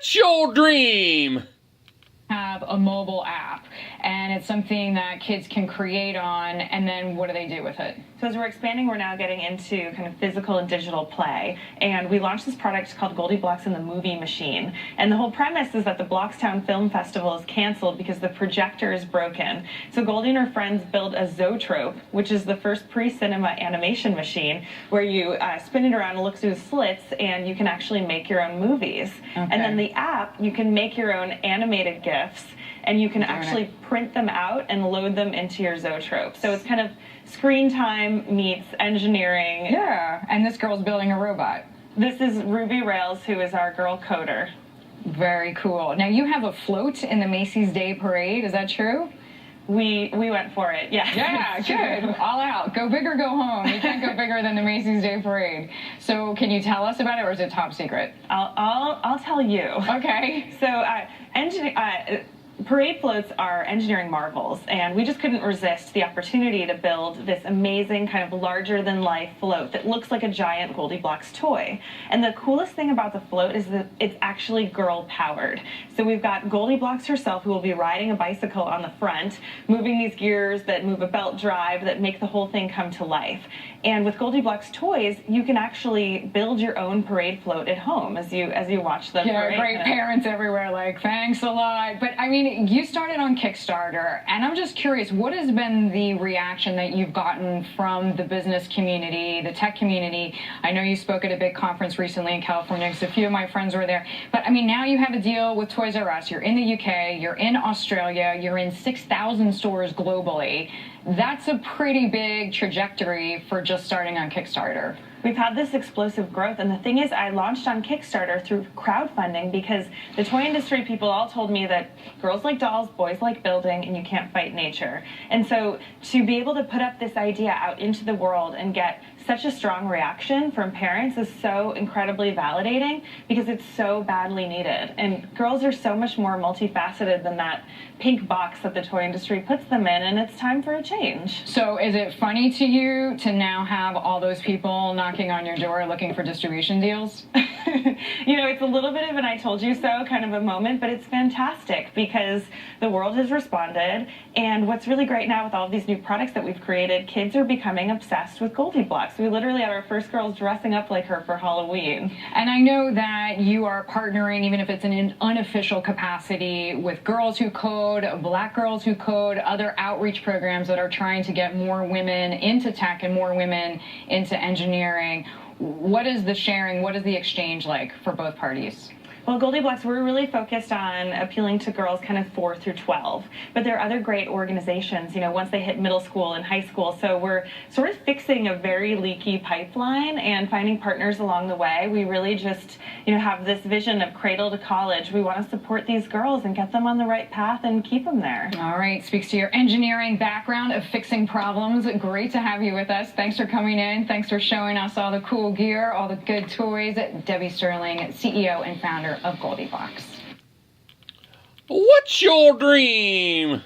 What's your dream? Have a mobile app, and it's something that kids can create on, and then what do they do with it? So as we're expanding, we're now getting into kind of physical and digital play, and we launched this product called GoldieBlox and the Movie Machine. And the whole premise is that the Bloxtown Film Festival is canceled because the projector is broken. So Goldie and her friends build a Zoetrope, which is the first pre-cinema animation machine where you spin it around and look through the slits, and you can actually make your own movies. Okay. And then the app, you can make your own animated GIFs, and you can actually print them out and load them into your Zoetrope. So it's kind of screen time meets engineering. Yeah, and this girl's building a robot. This is Ruby Rails, who is our girl coder. Very cool. Now you have a float in the Macy's Day Parade, is that true? We went for it, yeah. Yeah, good. All out. Go big or go home. You can't go bigger than the Macy's Day Parade. So can you tell us about it, or is it top secret? I'll tell you. Okay. So parade floats are engineering marvels, and we just couldn't resist the opportunity to build this amazing kind of larger-than-life float that looks like a giant GoldieBlox toy. And the coolest thing about the float is that it's actually girl-powered. So we've got GoldieBlox herself, who will be riding a bicycle on the front, moving these gears that move a belt drive that make the whole thing come to life. And with GoldieBlox toys, you can actually build your own parade float at home as you watch the parade. Yeah, great parents everywhere like, thanks a lot. But I mean, you started on Kickstarter, and I'm just curious, what has been the reaction that you've gotten from the business community, the tech community? I know you spoke at a big conference recently in California, because a few of my friends were there. But I mean, now you have a deal with Toys R Us. You're in the UK, you're in Australia, you're in 6,000 stores globally. That's a pretty big trajectory for just starting on Kickstarter. We've had this explosive growth, and the thing is, I launched on Kickstarter through crowdfunding because the toy industry people all told me that girls like dolls, boys like building, and you can't fight nature. And so to be able to put up this idea out into the world and get such a strong reaction from parents is so incredibly validating because it's so badly needed. And girls are so much more multifaceted than that pink box that the toy industry puts them in, and it's time for a change. So is it funny to you to now have all those people knocking on your door looking for distribution deals? You know, it's a little bit of an I told you so kind of a moment, but it's fantastic because the world has responded. And what's really great now with all of these new products that we've created, kids are becoming obsessed with GoldieBlox. We literally had our first girls dressing up like her for Halloween. And I know that you are partnering, even if it's in an unofficial capacity, with Girls Who Code, Black Girls Who Code, other outreach programs that are trying to get more women into tech and more women into engineering. What is the sharing, what is the exchange like for both parties? Well, GoldieBlox, we're really focused on appealing to girls kind of 4 through 12. But there are other great organizations, you know, once they hit middle school and high school. So we're sort of fixing a very leaky pipeline and finding partners along the way. We really just, you know, have this vision of cradle to college. We want to support these girls and get them on the right path and keep them there. All right. Speaks to your engineering background of fixing problems. Great to have you with us. Thanks for coming in. Thanks for showing us all the cool gear, all the good toys. Debbie Sterling, CEO and founder of GoldieBlox. What's your dream?